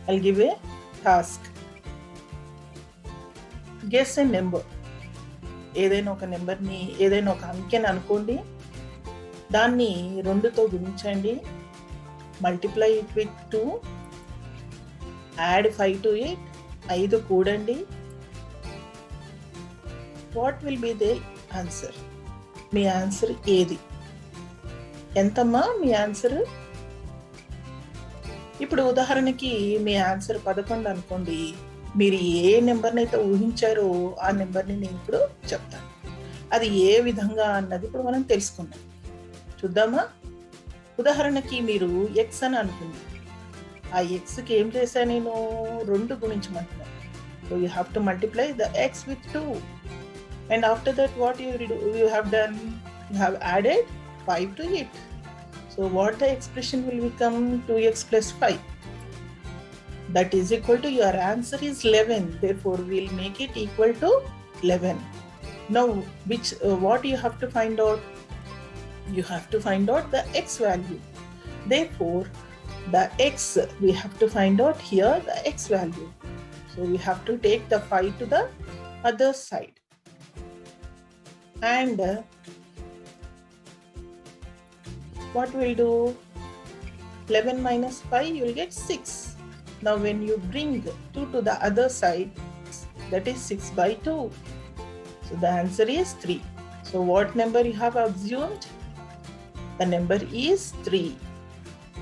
I'll give a task. Guess a number. ఏదైనా ఒక నెంబర్ని, ఏదైనా ఒక అంకెని అనుకోండి, దాన్ని 2తో గుణించండి, multiply it with 2, add 5 to it, 5 కూడండి. What will be the answer? మీ ఆన్సర్ ఏది? ఎంతమ్మా మీ ఆన్సర్? ఇప్పుడు ఉదాహరణకి మీ ఆన్సర్ 11 అనుకోండి. మీరు ఏ నెంబర్ని అయితే ఊహించారో ఆ నెంబర్ని నేను ఇప్పుడు చెప్తాను. అది ఏ విధంగా అన్నది ఇప్పుడు మనం తెలుసుకుందాం. చూద్దామా? ఉదాహరణకి మీరు ఎక్స్ అని అనుకుంది. ఆ ఎక్స్కి ఏం చేశాను నేను? 2 గుణించమంటున్నాను. So you have to multiply the x with 2. And after that what you have done? You have added 5 to it. So what the expression will become? 2x plus 5. That is equal to, your answer is 11. Therefore, we'll make it equal to 11. Now, what you have to find out? You have to find out the x value. Therefore, the x, we have to find out here the x value. So we have to take the 5 to the other side. And what we'll do? 11 minus 5, you will get 6. Now when you bring 2 to the other side, that is 6 by 2. So the answer is 3. So what number you have assumed? The number is 3.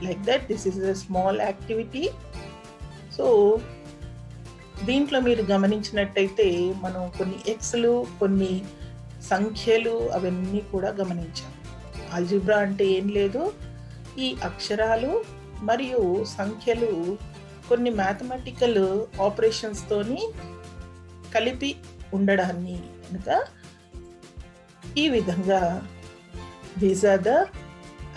Like that, this is a small activity. So దీంట్లో మీరు గమనించినట్టయితే మనం కొన్ని ఎక్స్లు, కొన్ని సంఖ్యలు అవన్నీ కూడా గమనించాం. ఆల్జీబ్రా అంటే ఏం లేదు, ఈ అక్షరాలు మరియు సంఖ్యలు కొన్ని మ్యాథమెటికల్ ఆపరేషన్స్తోని కలిపి ఉండడాన్ని కనుక ఈ విధంగా these are the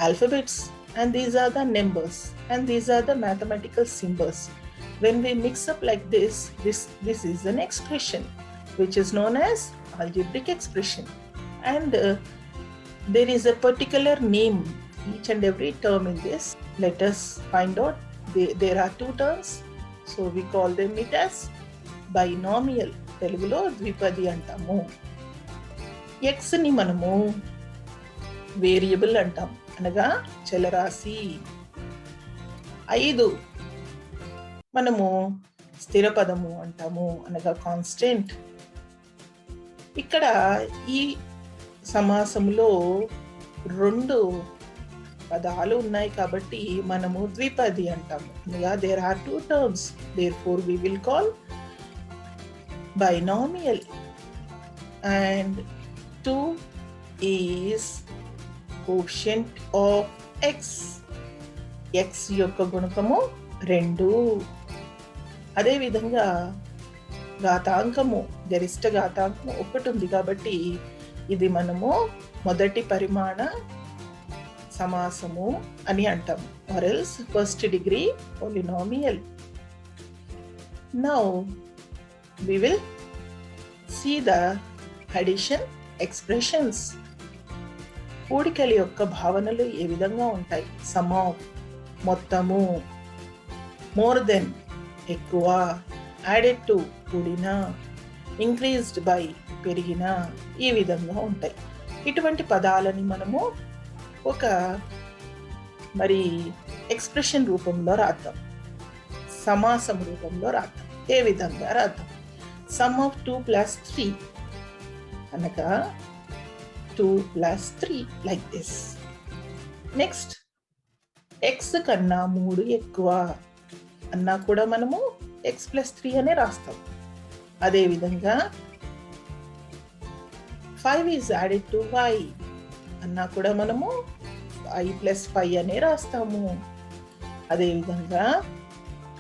alphabets and these are the numbers and these are the mathematical symbols. When we mix up like this is an expression which is known as algebraic expression. And there is a particular name each and every term in this. Let us find out. There are 2 terms, so we call them it as binomial. Telugulo ద్విపది అంటాము. x ని మనము variable అంటాం, అనగా చలరాశి. 5 మనము స్థిర పదము అంటాము, అనగా కాన్స్టెంట్. ఇక్కడ ఈ సమాసంలో 2 పదాలు ఉన్నాయి కాబట్టి మనము ద్విపది అంటాము, అనగా there are 2 terms. Therefore we will call binomial. And 2 is quotient of x. x యొక్క గుణకము 2. అదే విధంగా ఘాతాంకము, గరిష్ట ఘాతాంకము 1 ఉంది కాబట్టి ఇది మనము మొదటి పరిమాణ సమాసము అని అంటాము, or else first degree polynomial. Now we will see the addition expressions. కూడికల యొక్క భావనలు ఏ విధంగా ఉంటాయి? సమ్ ఆఫ్ మొత్తము, మోర్ దెన్ ఎక్కువ, యాడెడ్ టు కూడిన, ఇంక్రీజ్డ్ బై పెరిగిన, ఈ విధంగా ఉంటాయి. ఇటువంటి పదాలని మనము ఒక ఎక్స్ప్రెషన్ రూపంలో రాద్దాం, సమాసం రూపంలో రాద్దాం. ఏ విధంగా రాద్దాం? సమ్ ఆఫ్ 2 plus 3 అనగా 2 plus 3 like this. Next, X కన్నా 3 ఎక్కువ అన్నా కూడా మనము x plus 3 అనే రాస్తాం. అదేవిధంగా 5 is added to y అన్నా కూడా మనము i plus 5 అనే రాస్తాము. అదేవిధంగా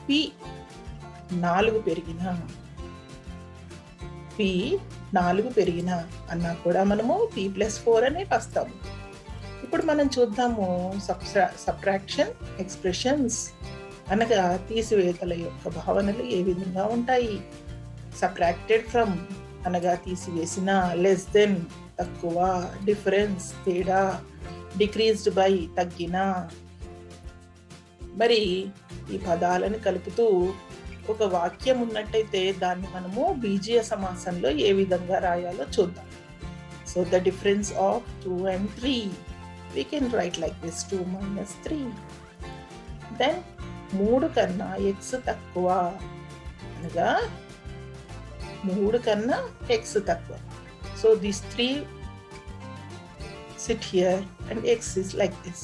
p 4 పెరిగిన అన్నా కూడా మనము p plus 4 అనే రాస్తాము. ఇప్పుడు మనం చూద్దాము సబ్ట్రాక్షన్ ఎక్స్ప్రెషన్స్, అనగా తీసివేతల యొక్క భావనలు ఏ విధంగా ఉంటాయి. సబ్ట్రాక్టెడ్ ఫ్రమ్ అనగా తీసివేసిన, లెస్ దెన్ తక్కువ, డిఫరెన్స్ తేడా, డిక్రీజ్డ్ బై తగ్గిన, మరి ఈ పదాలను కలుపుతూ ఒక వాక్యం ఉన్నట్టయితే దాన్ని మనము బీజీయ సమాసంలో ఏ విధంగా రాయాలో చూద్దాం. So the difference of 2 and 3 we can write like this: 2 minus 3. Then 3 కన్నా x తక్కువ అనగా 3 కన్నా x తక్కువ. So these 3 sit here and x is like this.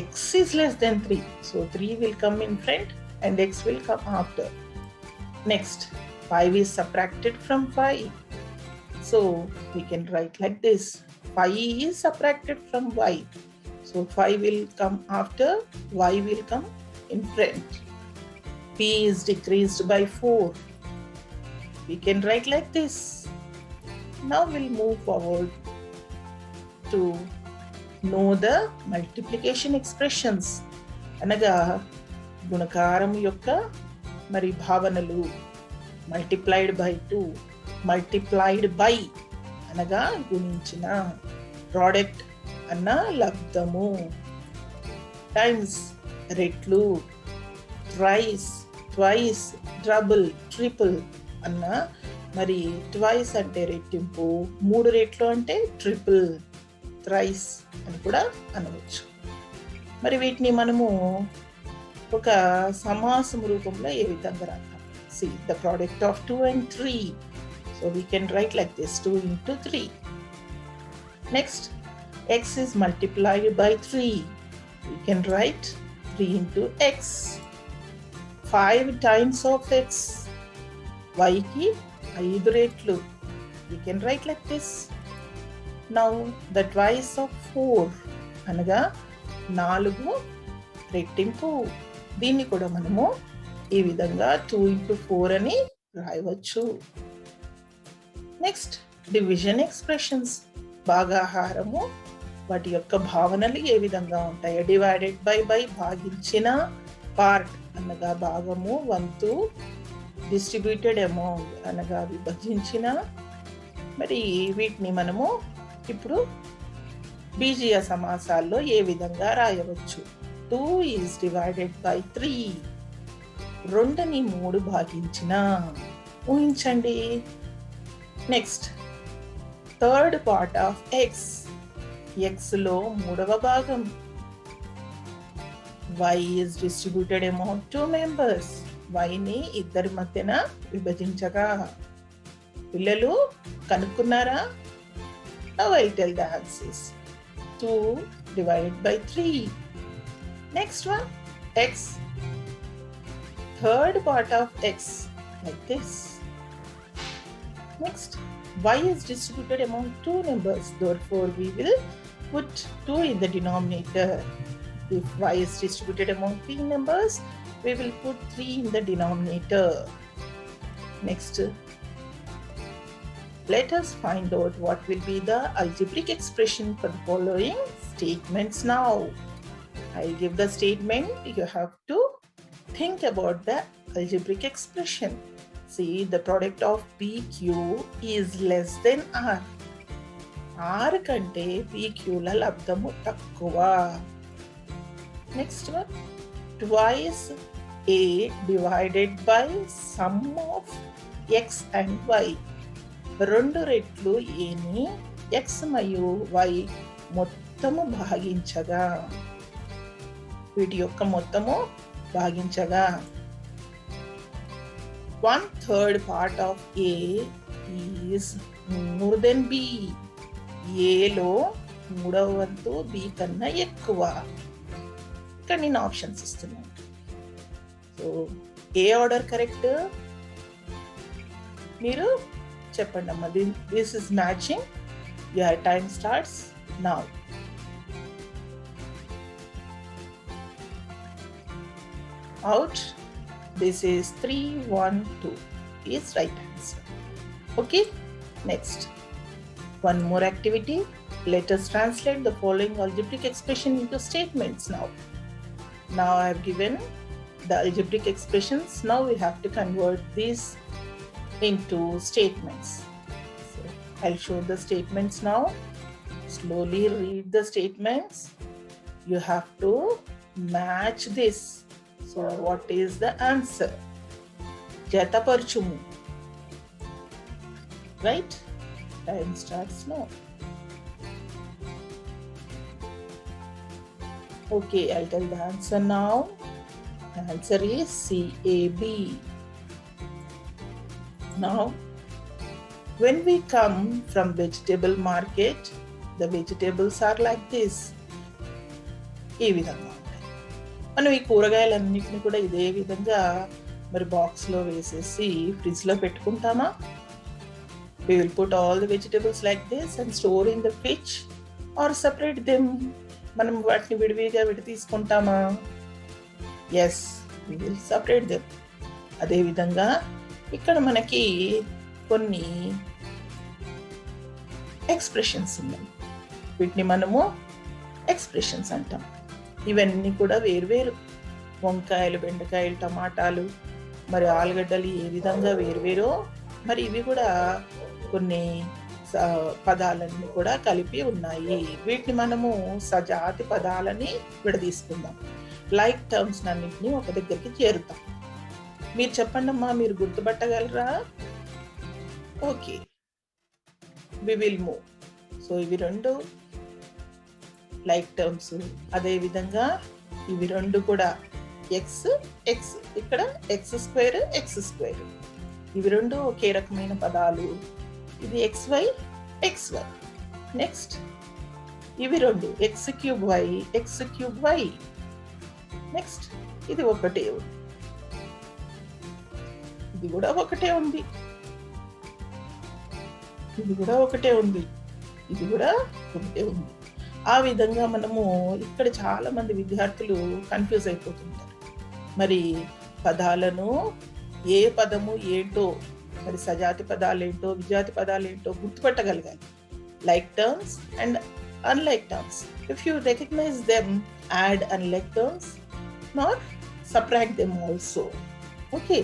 X is less than 3, so 3 will come in front and x will come after. Next, 5 is subtracted from 5, so we can write like this: 5 is subtracted from y, so 5 will come after, y will come in front. P is decreased by 4, we can write like this. Now we'll move forward to know the multiplication expressions, అనగా గుణకారం యొక్క మరి భావనలు. Multiplied by 2, multiplied by అనగా గుణించిన, product అన్న లబ్ధము, times రెట్లు, thrice, twice, double, triple అన్న మరి ట్వైస్ అంటే రెట్టింపు, 3 రెట్లు అంటే ట్రిపుల్, థ్రైస్ అని కూడా అనవచ్చు. మరి వీటిని మనము ఒక సమాసం రూపంలో ఏ విధంగా రాద్దాం? See the product of 2 and 3, so we can write like this: 2 into 3. Next, x is multiplied by 3, we can write 3 into x. 5 times of x, y ki 5 రెట్లు, we can write like this. Now the twice of 4 అనగా 4 రెట్టింపు, దీన్ని కూడా మనము ఈ విధంగా 2 into 4 అని రాయవచ్చు. నెక్స్ట్, డివిజన్ ఎక్స్ప్రెషన్స్, భాగాహారము, వాటి యొక్క భావనలు ఏ విధంగా ఉంటాయి? డివైడెడ్ బై భాగించిన, పార్ట్ అనగా భాగము, వంతు, డిస్ట్రిబ్యూటెడ్ అమౌంట్ అనగా విభజించిన. మరి వీటిని మనము ఇప్పుడు బీజీయ సమాసాల్లో ఏ విధంగా రాయవచ్చు? 2 is divided by 3, 2ని 3 భాగించిన, ఊహించండి. Next, third part of x, xలో 3వ భాగం. y is distributed among 2 members, yని ఇద్దరి మధ్యన విభజించగా. పిల్లలు కనుక్కున్నారా? Now I'll tell the answers. 2 divided by 3. Next one, x, third part of x, like this. Next, y is distributed among 2 numbers, therefore we will put 2 in the denominator. If y is distributed among 3 numbers, we will put 3 in the denominator. Next, let us find out what will be the algebraic expression for the following statements now. I'll give the statement. You have to think about the algebraic expression. See, the product of PQ is less than R. R కంటే PQ ల లబ్ధము తక్కువ. Next one, twice A divided by sum of X and Y. 2 రెట్లు ఏని x మరియు y మొత్తము భాగించగా, వీటి యొక్క మొత్తము భాగించగా. 1/3 part of A is more than B. ఏలో 3వ వంతు B కన్నా ఎక్కువ. ఇక్కడ నేను ఆప్షన్స్ ఇస్తున్నాను. సో ఏ ఆర్డర్ కరెక్ట్? మీరు చెప్పండి అమ్మా. This is matching. Your time starts now. Out. This is 3, 1, 2 is right answer. Okay, next, one more activity. Let us translate the following algebraic expression into statements now. Now I have given the algebraic expressions. Now we have to convert these into statements. So I'll show the statements now. Slowly read the statements. You have to match this. So what is the answer? Jataparchumu. Right? Time starts now. Okay, I'll tell the answer now. The answer is CAB. Now, when we come from vegetable market, the vegetables are like this. ఈ విధంగా ఉంటాయి. మనం ఈ కూరగాయలన్నిటిని కూడా ఇదే విధంగా మరి బాక్స్లో వేసేసి ఫ్రిడ్జ్లో పెట్టుకుంటామా? We will put all the vegetables like this and store in the fridge or separate them. మనం వాటిని విడివిడిగా తీసుకుంటామా? Yes, we will separate them. అదేవిధంగా ఇక్కడ మనకి కొన్ని ఎక్స్ప్రెషన్స్ ఉన్నాయి. వీటిని మనము ఎక్స్ప్రెషన్స్ అంటాం. ఇవన్నీ కూడా వేరువేరు. వంకాయలు, బెండకాయలు, టమాటాలు, మరి ఆలుగడ్డలు ఏ విధంగా వేరువేరో మరి ఇవి కూడా కొన్ని పదాలన్నీ కూడా కలిపి ఉన్నాయి. వీటిని మనము సజాతి పదాలని విడదీసుకుందాం. లైక్ టర్మ్స్ అన్నింటినీ ఒక దగ్గరికి చేరుతాం. మీరు చెప్పండి అమ్మా, మీరు గుర్తుపట్టగలరా? Okay, we will move. So ఇవి రెండు లైక్ టర్మ్స్. అదేవిధంగా ఇవి రెండు కూడా ఎక్స్ ఎక్స్, ఇక్కడ ఎక్స్ స్క్వేర్ ఎక్స్ స్క్వేర్, ఇవి రెండు ఒకే రకమైన పదాలు. ఇది x y x y. Next ఇవి రెండు x cube y x cube y. Next ఇది ఒకటే ఉంది, ఇది కూడా ఒకటే ఉంది, ఇది కూడా ఒకటే ఉంది, ఇది కూడా ఒకటే ఉంది. ఆ విధంగా మనము ఇక్కడ చాలా మంది విద్యార్థులు కన్ఫ్యూజ్ అయిపోతుంటారు. మరి పదాలను ఏ పదము ఏంటో, మరి సజాతి పదాలు ఏంటో, విజాతి పదాలు ఏంటో గుర్తుపట్టగలగాలి. Like terms and unlike terms. If you recognize them, add unlike terms nor subtract them also. Okay.